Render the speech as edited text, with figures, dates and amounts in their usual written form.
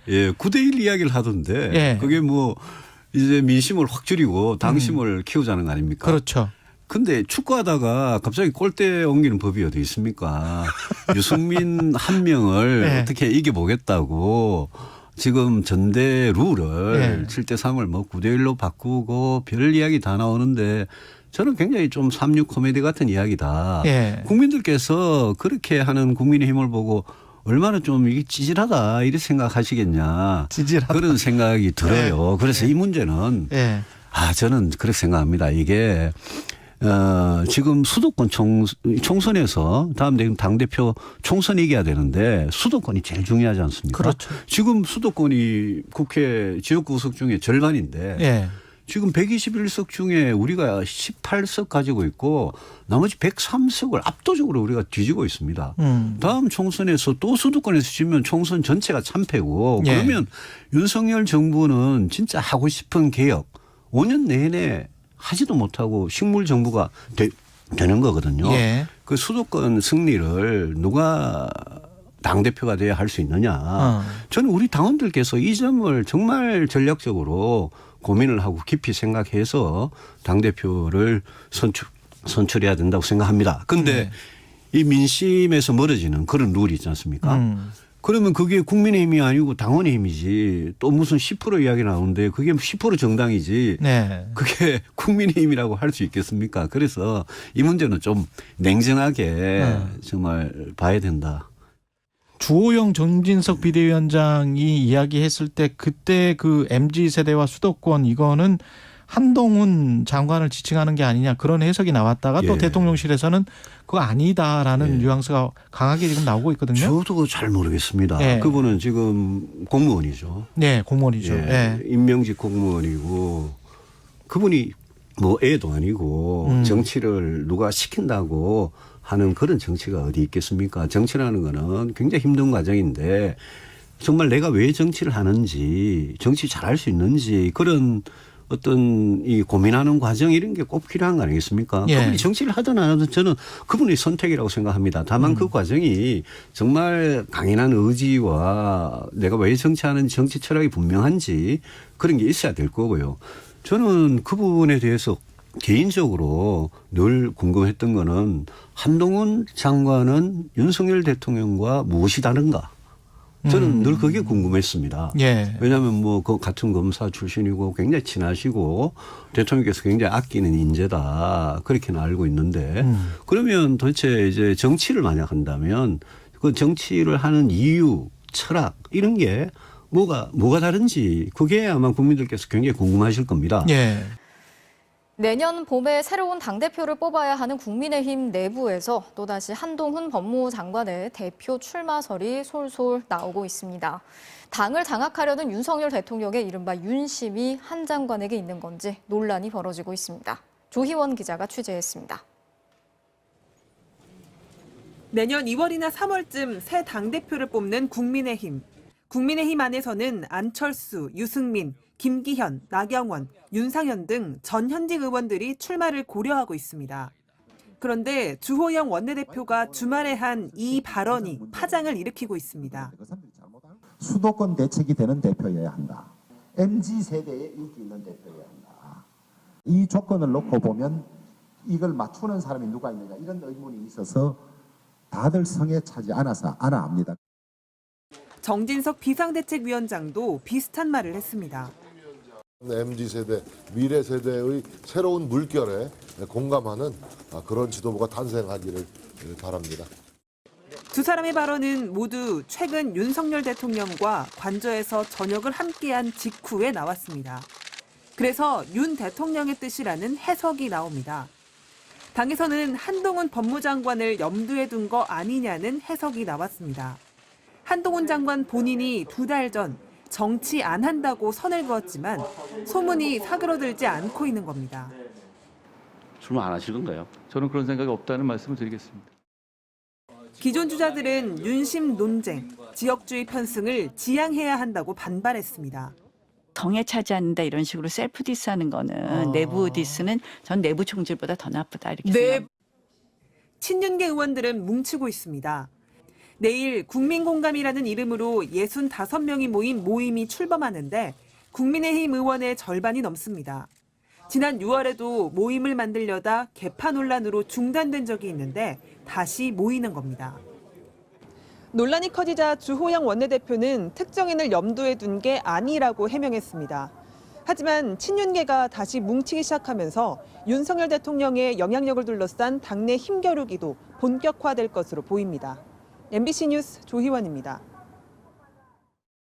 예, 9대1 이야기를 하던데 예. 그게 뭐 이제 민심을 확 줄이고 당심을 키우자는 거 아닙니까? 그렇죠. 근데 축구하다가 갑자기 골대 옮기는 법이 어디 있습니까? 유승민 한 명을 네. 어떻게 이겨보겠다고 지금 전대 룰을 네. 7대3을 뭐 9대1로 바꾸고 별 이야기 다 나오는데 저는 굉장히 좀 삼류 코미디 같은 이야기다. 예. 국민들께서 그렇게 하는 국민의힘을 보고 얼마나 좀 이게 찌질하다 이렇게 생각하시겠냐. 찌질하다. 그런 생각이 들어요. 그래서 이 문제는 예. 저는 그렇게 생각합니다. 이게 지금 수도권 총선에서 다음 당대표 총선 이겨야 되는데 수도권이 제일 중요하지 않습니까? 그렇죠. 지금 수도권이 국회 지역구 의석 중에 절반인데 예. 지금 121석 중에 우리가 18석 가지고 있고 나머지 103석을 압도적으로 우리가 뒤지고 있습니다. 다음 총선에서 또 수도권에서 지면 총선 전체가 참패고 예. 그러면 윤석열 정부는 진짜 하고 싶은 개혁 5년 내내 하지도 못하고 식물 정부가 되는 거거든요. 예. 그 수도권 승리를 누가 당대표가 돼야 할 수 있느냐. 저는 우리 당원들께서 이 점을 정말 전략적으로 고민을 하고 깊이 생각해서 당대표를 선출해야 된다고 생각합니다. 그런데 이 민심에서 멀어지는 그런 룰이 있지 않습니까? 그러면 그게 국민의 힘이 아니고 당원의 힘이지 또 무슨 10% 이야기 나오는데 그게 10% 정당이지 네. 그게 국민의 힘이라고 할 수 있겠습니까? 그래서 이 문제는 좀 냉정하게 정말 봐야 된다. 주호영 정진석 비대위원장이 이야기했을 때 그때 그 MZ세대와 수도권 이거는 한동훈 장관을 지칭하는 게 아니냐 그런 해석이 나왔다가 또 예. 대통령실에서는 그거 아니다라는 예. 뉘앙스가 강하게 지금 나오고 있거든요. 저도 잘 모르겠습니다. 예. 그분은 지금 공무원이죠. 네, 공무원이죠. 예. 예. 임명직 공무원이고 그분이 뭐 애도 아니고 정치를 누가 시킨다고 하는 그런 정치가 어디 있겠습니까? 정치라는 거는 굉장히 힘든 과정인데 정말 내가 왜 정치를 하는지 정치 잘할 수 있는지 그런 어떤 이 고민하는 과정 이런 게 꼭 필요한 거 아니겠습니까? 예. 그분이 정치를 하든 안 하든 저는 그분의 선택이라고 생각합니다. 다만 그 과정이 정말 강인한 의지와 내가 왜 정치하는지 정치 철학이 분명한지 그런 게 있어야 될 거고요. 저는 그분에 대해서 개인적으로 늘 궁금했던 거는 한동훈 장관은 윤석열 대통령과 무엇이 다른가? 저는 늘 그게 궁금했습니다. 예. 왜냐하면 뭐 그 같은 검사 출신이고 굉장히 친하시고 대통령께서 굉장히 아끼는 인재다 그렇게는 알고 있는데 그러면 도대체 이제 정치를 만약 한다면 그 정치를 하는 이유, 철학 이런 게 뭐가 다른지 그게 아마 국민들께서 굉장히 궁금하실 겁니다. 예. 내년 봄에 새로운 당대표를 뽑아야 하는 국민의힘 내부에서 또다시 한동훈 법무부 장관의 대표 출마설이 솔솔 나오고 있습니다. 당을 장악하려는 윤석열 대통령의 이른바 윤심이 한 장관에게 있는 건지 논란이 벌어지고 있습니다. 조희원 기자가 취재했습니다. 내년 2월이나 3월쯤 새 당대표를 뽑는 국민의힘. 국민의힘 안에서는 안철수, 유승민, 김기현, 나경원, 윤상현 등 전 현직 의원들이 출마를 고려하고 있습니다. 그런데 주호영 원내대표가 주말에 한 이 발언이 파장을 일으키고 있습니다. 수도권 대책이 되는 대표여야 한다. MZ세대에 인기 있는 대표여야 한다. 이 조건을 놓고 보면 이걸 맞추는 사람이 누가 있느냐 이런 의문이 있어서 다들 성에 차지 않아서 압니다. 정진석 비상대책위원장도 비슷한 말을 했습니다. MZ세대, 미래세대의 새로운 물결에 공감하는 그런 지도부가 탄생하기를 바랍니다. 두 사람의 발언은 모두 최근 윤석열 대통령과 관저에서 저녁을 함께한 직후에 나왔습니다. 그래서 윤 대통령의 뜻이라는 해석이 나옵니다. 당에서는 한동훈 법무장관을 염두에 둔 거 아니냐는 해석이 나왔습니다. 한동훈 장관 본인이 2달 전 정치 안 한다고 선을 그었지만 소문이 사그러들지 않고 있는 겁니다. 출마 안 하시던가요? 저는 그런 생각이 없다는 말씀을 드리겠습니다. 기존 주자들은 윤심 논쟁, 지역주의 편승을 지양해야 한다고 반발했습니다. 정에 차지 않는다 이런 식으로 셀프 디스하는 거는 내부 디스는 전 내부 총질보다 더 나쁘다 이렇게 생각합니다. 친윤계 의원들은 뭉치고 있습니다. 내일 국민공감이라는 이름으로 65명이 모인 모임이 출범하는데 국민의힘 의원의 절반이 넘습니다. 지난 6월에도 모임을 만들려다 개파 논란으로 중단된 적이 있는데 다시 모이는 겁니다. 논란이 커지자 주호영 원내대표는 특정인을 염두에 둔 게 아니라고 해명했습니다. 하지만 친윤계가 다시 뭉치기 시작하면서 윤석열 대통령의 영향력을 둘러싼 당내 힘겨루기도 본격화될 것으로 보입니다. MBC 뉴스 조희원입니다.